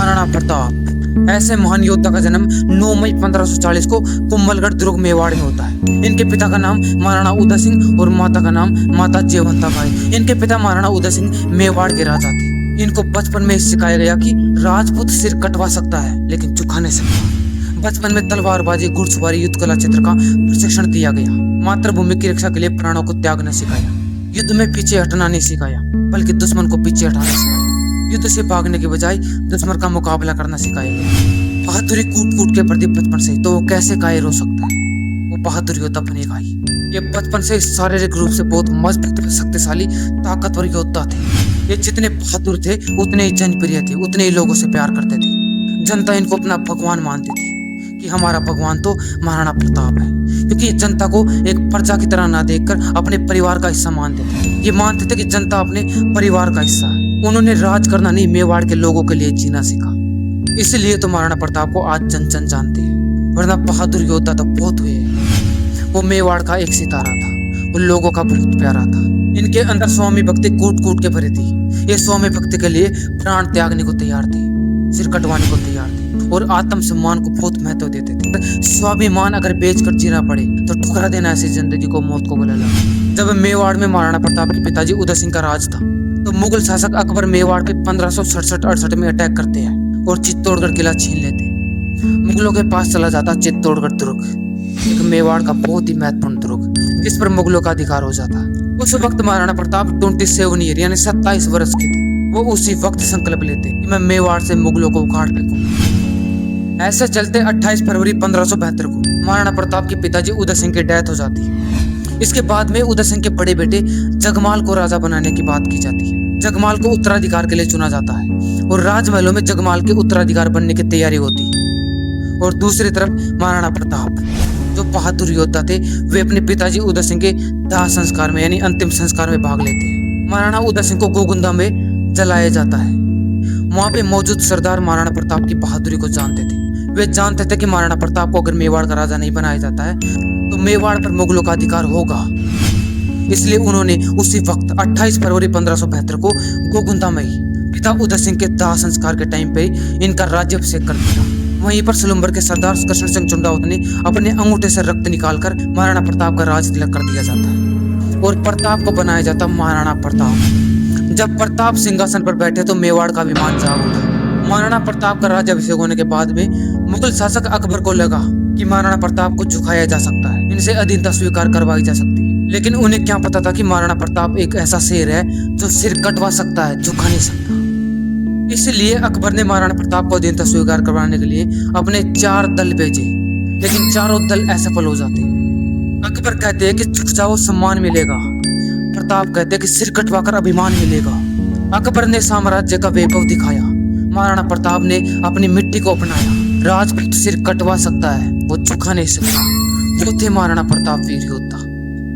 महाराणा प्रताप ऐसे महान योद्धा का जन्म 9 मई 1540 को कुंभलगढ़ दुर्ग मेवाड़ में होता है। इनके पिता का नाम महाराणा उदय सिंह और माता का नाम माता जयवंता बाई। इनके पिता महाराणा उदय सिंह मेवाड़ के राजा थे। इनको बचपन में सिखाया गया कि राजपूत सिर कटवा सकता है लेकिन झुका नहीं सकता। बचपन में तलवारबाजी, घुड़सवारी, युद्ध कला क्षेत्र का प्रशिक्षण दिया गया। मातृभूमि की रक्षा के लिए प्राणों को त्याग न सिखाया। युद्ध में पीछे हटना नहीं सिखाया बल्कि दुश्मन को पीछे हटाना सिखाया। युद्ध से भागने के बजाय दुश्मन का मुकाबला करना सिखाया गया। बहादुरी कूट कूट के प्रति बचपन से, तो वो कैसे कायर हो सकता है। वो बहादुर योद्धा बनेगा ही। ये बचपन से शारीरिक रूप से बहुत मजबूत, शक्तिशाली, ताकतवर योद्धा थे। ये जितने बहादुर थे उतने ही जनप्रिय थे, उतने ही लोगों से प्यार करते थे। जनता इनको अपना भगवान मानती थी कि हमारा भगवान तो महाराणा प्रताप है, क्योंकि जनता को एक प्रजा की तरह ना देखकर अपने परिवार का हिस्सा मानते थे। ये मानते थे कि जनता अपने परिवार का हिस्सा है। उन्होंने राज करना नहीं, मेवाड़ के लोगों के लिए जीना सीखा। इसलिए तो महाराणा प्रताप को आज जन जन जानते हैं, वरना बहादुर योद्धा तो बहुत हुए हैं। वो मेवाड़ का एक सितारा था, वो लोगों का बहुत प्यारा था। इनके अंदर स्वामी भक्ति कूट कूट के भरी थी। ये स्वामी भक्ति के लिए प्राण त्यागने को तैयार थे, सिर कटवाने को तैयार थे और आत्म सम्मान को बहुत महत्व देते थे। स्वाभिमान अगर बेचकर जीना पड़े तो ठुकरा देना ऐसी जिंदगी को, मौत को गले लगा। जब मेवाड़ में महाराणा प्रताप के पिताजी उदय सिंह का राज था तो मुगल शासक अकबर मेवाड़ पे 1567-68 में अटैक करते हैं और चित्तौड़गढ़ किला छीन लेते हैं। मुगलों के पास चला जाता चित्तौड़गढ़ दुर्ग, एक मेवाड़ का बहुत ही महत्वपूर्ण दुर्ग, जिस पर मुगलों का अधिकार हो जाता। उस वक्त महाराणा प्रताप 27 ईयर यानी 27 वर्ष के थे। वो उसी वक्त संकल्प लेते कि मैं मेवाड़ से मुगलों को उखाड़ फेंकूंगा। ऐसे चलते 28 फरवरी 1572 को महाराणा प्रताप के पिताजी उदय सिंह की डेथ हो जाती है। इसके बाद में उदय सिंह के बड़े बेटे जगमाल को राजा बनाने की बात की जाती है। जगमाल को उत्तराधिकार के लिए चुना जाता है और राजमहलों में जगमाल के उत्तराधिकार बनने की तैयारी होती है। और दूसरी तरफ महाराणा प्रताप जो बहादुर योद्धा थे, वे अपने पिताजी उदय सिंह के दाह संस्कार में यानी अंतिम संस्कार में भाग लेते हैं। महाराणा उदय सिंह को गोगुंदा में जलाया जाता है। वहां पे मौजूद सरदार महाराणा प्रताप की बहादुरी को जानते थे। वे जानते थे कि महाराणा प्रताप को अगर मेवाड़ का राजा नहीं बनाया जाता है तो मेवाड़ पर मुगलों का अधिकार होगा। इसलिए उन्होंने उसी वक्त 28 फरवरी 1572 को गोगुंदा में ही पिता उदय सिंह के दाह संस्कार के टाइम पे इनका राज्याभिषेक कर दिया। वहीं पर सलुम्बर के सरदार कृष्ण सिंह चुंडावत ने अपने अंगूठे से रक्त निकालकर महाराणा प्रताप का राज तिलक कर दिया जाता है और प्रताप को बनाया जाता महाराणा प्रताप। जब प्रताप सिंहासन पर बैठे तो मेवाड़ का विमान जाग उठा। महाराणा प्रताप का राज्याभिषेक होने के बाद में मुगल शासक अकबर को लगा कि महाराणा प्रताप को झुकाया जा सकता है, इनसे अधीनता स्वीकार करवाई जा सकती है। लेकिन उन्हें क्या पता था कि महाराणा प्रताप एक ऐसा शेर है जो सिर कटवा सकता है, झुका नहीं सकता। इसलिए अकबर ने महाराणा प्रताप को अधीनता स्वीकार करवाने के लिए अपने 4 दल भेजे, लेकिन चारों दल असफल हो जाते। अकबर कहते हैं कि झुक जाओ, सम्मान मिलेगा। प्रताप कहते हैं कि सिर कटवाकर अभिमान मिलेगा। अकबर ने साम्राज्य का वैभव दिखाया, महाराणा प्रताप ने अपनी मिट्टी को अपनाया। राजपूत सिर कटवा सकता है, वो झुका नहीं सकता। वो थे महाराणा प्रताप वीर योद्धा।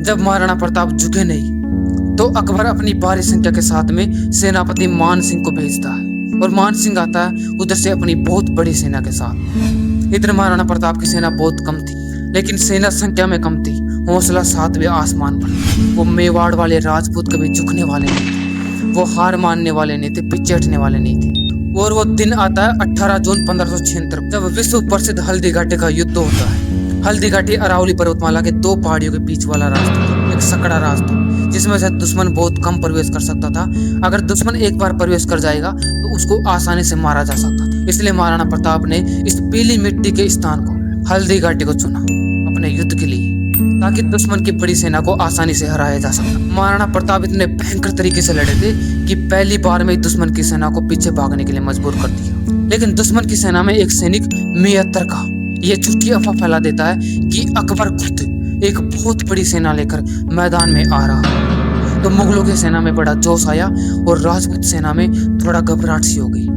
जब महाराणा प्रताप झुके नहीं तो अकबर अपनी भारी संख्या के साथ में सेनापति मान सिंह को भेजता है और मान सिंह आता है उधर से अपनी बहुत बड़ी सेना के साथ। इधर महाराणा प्रताप की सेना बहुत कम थी, लेकिन सेना संख्या में कम थी, हौसला 7वें आसमान पर। वो मेवाड़ वाले राजपूत कभी झुकने वाले नहीं थे, वो हार मानने वाले नहीं थे, पीछे हटने वाले नहीं थे। और वो दिन आता है 18 जून 1576 जब विश्व प्रसिद्ध हल्दी घाटी का युद्ध होता है। हल्दी घाटी अरावली पर्वतमाला के 2 पहाड़ियों के बीच वाला रास्ता, एक सकड़ा रास्ता जिसमें से दुश्मन बहुत कम प्रवेश कर सकता था। अगर दुश्मन एक बार प्रवेश कर जाएगा तो उसको आसानी से मारा जा सकता था। इसलिए महाराणा प्रताप ने इस पीली मिट्टी के स्थान को, हल्दी घाटी को चुना अपने युद्ध के लिए, ताकि दुश्मन की बड़ी सेना को आसानी से हराया जा सकता। महाराणा प्रताप इतने भयंकर तरीके से लड़े थे कि पहली बार में दुश्मन की सेना को पीछे भागने के लिए मजबूर कर दिया। लेकिन दुश्मन की सेना में एक सैनिक मियत्तर का ये झूठी अफवाह फैला देता है कि अकबर खुद एक बहुत बड़ी सेना लेकर मैदान में आ रहा है। तो मुगलों की सेना में बड़ा जोश आया और राजपूत सेना में थोड़ा घबराहट सी हो गई।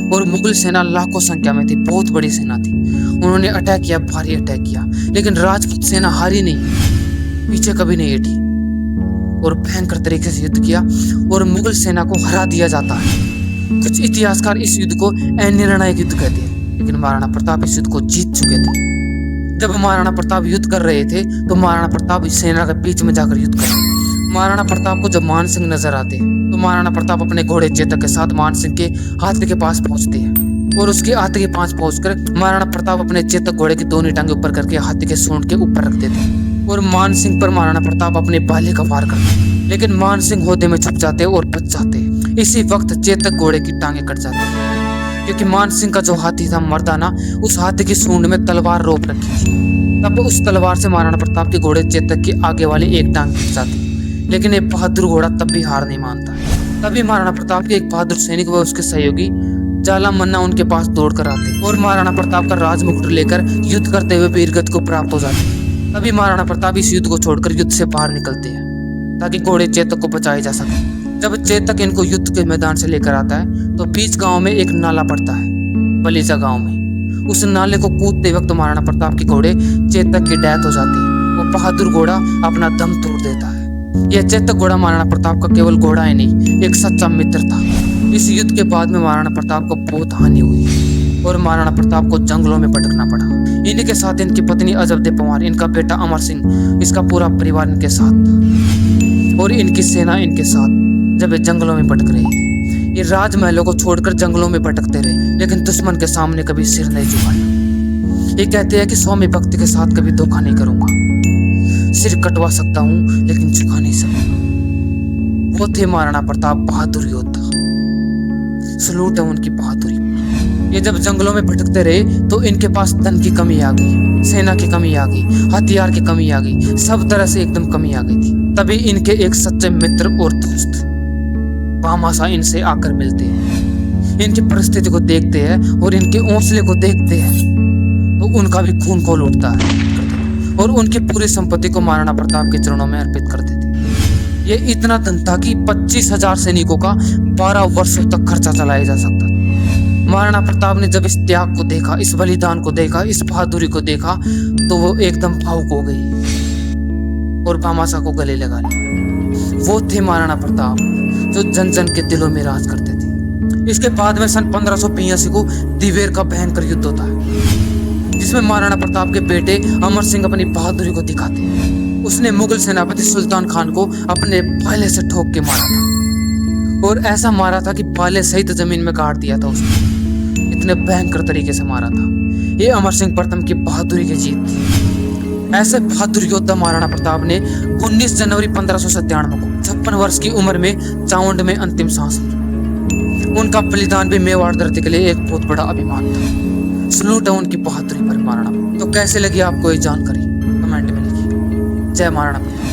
और मुगल सेना लाखों संख्या में थी, बहुत बड़ी सेना थी। उन्होंने अटैक किया, भारी अटैक किया, लेकिन राजपूत सेना हारी नहीं, पीछे कभी नहीं हटी और भयंकर तरीके से युद्ध किया और मुगल सेना को हरा दिया जाता है। कुछ इतिहासकार इस युद्ध को अनिर्णायक युद्ध कहते हैं, लेकिन महाराणा प्रताप इस युद्ध को जीत चुके थे। जब महाराणा प्रताप युद्ध कर रहे थे तो महाराणा प्रताप इस सेना के बीच में जाकर युद्ध कर रहे थे। महाराणा प्रताप को जब मान सिंह नजर आते तो महाराणा प्रताप अपने घोड़े चेतक के साथ मान सिंह के हाथी के पास पहुंचते हैं और उसके हाथी के पास पहुंचकर महाराणा प्रताप अपने चेतक घोड़े की दोनों टांगे ऊपर करके हाथी के सूंड के ऊपर रख देते हैं और मान सिंह पर महाराणा प्रताप अपने भाले का वार करते हैं, लेकिन मान सिंह होदे में छुप जाते और बच जाते। इसी वक्त चेतक घोड़े की टांगे कट जाती है, क्योंकि मान सिंह का जो हाथी था मर्दाना उस हाथी की सूंड में तलवार रोप रखी थी। तब उस तलवार से महाराणा प्रताप के घोड़े चेतक के आगे वाले एक टांग टूट जाती, लेकिन एक बहादुर घोड़ा तब भी हार नहीं मानता। तभी महाराणा प्रताप के एक बहादुर सैनिक व उसके सहयोगी जाला मन्ना उनके पास दौड़ कर आते और महाराणा प्रताप का राजमुकुट लेकर युद्ध करते हुए वीरगति को प्राप्त हो जाते। तभी महाराणा प्रताप इस युद्ध को छोड़कर युद्ध से बाहर निकलते हैं ताकि घोड़े चेतक को बचाए जा सके। जब चेतक इनको युद्ध के मैदान से लेकर आता है तो बीच गांव में एक नाला पड़ता है, बलीजा गांव में। उस नाले को कूदते वक्त महाराणा प्रताप के घोड़े चेतक की डेथ हो जाती है। वो बहादुर घोड़ा अपना दम तोड़ देता है। यह चेतक घोड़ा महाराणा प्रताप का केवल घोड़ा ही नहीं, एक सच्चा मित्र था। इस युद्ध के बाद में महाराणा प्रताप को बहुत हानि हुई और महाराणा प्रताप को जंगलों में भटकना पड़ा। इन्हीं के साथ इनकी पत्नी अजबदे पंवार, इनका बेटा अमर सिंह, इसका पूरा परिवार इनके साथ था और इनकी सेना इनके साथ जब ये जंगलों में भटक रही थी। ये राजमहलों को छोड़कर जंगलों में भटकते रहे, लेकिन दुश्मन के सामने कभी सिर नहीं झुकाया। ये कहते हैं कि स्वामी भक्ति के साथ कभी धोखा नहीं करूंगा, सिर कटवा सकता हूं लेकिन झुका नहीं सकूंगा। वो थे महाराणा प्रताप, बहादुर योद्धा। सलूट है उनकी बहादुरी। ये जब जंगलों में भटकते रहे तो इनके पास धन की कमी आ गई, सेना की कमी आ गई, हथियार की कमी आ गई, सब तरह से एकदम कमी आ गई थी। तभी इनके एक सच्चे मित्र और दोस्त भामाशाह इनसे आकर मिलते हैं। इनकी परिस्थिति को देखते हैं और इनके हौसले को देखते हैं तो उनका भी खून खोल उठता है और उनकी पूरी संपत्ति को महाराणा प्रताप के चरणों में अर्पित कर देते। ये इतना धन था कि 25,000 सैनिकों का 12 वर्षों तक खर्चा चलाया जा सकता। महाराणा प्रताप ने जब इस त्याग को देखा, इस बलिदान को देखा, इस बहादुरी को देखा तो वो एकदम भावुक हो गई और भामाशाह को गले लगा लिया। वो थे महाराणा प्रताप जो जन जन के दिलों में राज करते थे। इसके बाद में सन 1582 को दिवेर का भयंकर युद्ध होता है, जिसमें महाराणा प्रताप के बेटे अमर सिंह अपनी बहादुरी को दिखाते हैं। उसने मुगल सेनापति सुल्तान खान को अपने भाले से ठोक के मारा था और ऐसा मारा था कि भाले सहित जमीन में गाड़ दिया था उसने। इतने भयंकर तरीके से मारा था। ये अमर सिंह प्रथम की बहादुरी की जीत थी। ऐसे बहादुर योद्धा महाराणा प्रताप ने 19 जनवरी 1597 को 56 वर्ष की उम्र में चावंड में अंतिम सांस ली। उनका बलिदान भी मेवाड़ धरती के लिए एक बहुत बड़ा अभिमान था। सलूट है उनकी बहादुरी पर महाराणा। तो कैसे लगी आपको ये जानकारी, कमेंट में लिखिए। जय महाराणा प्रताप।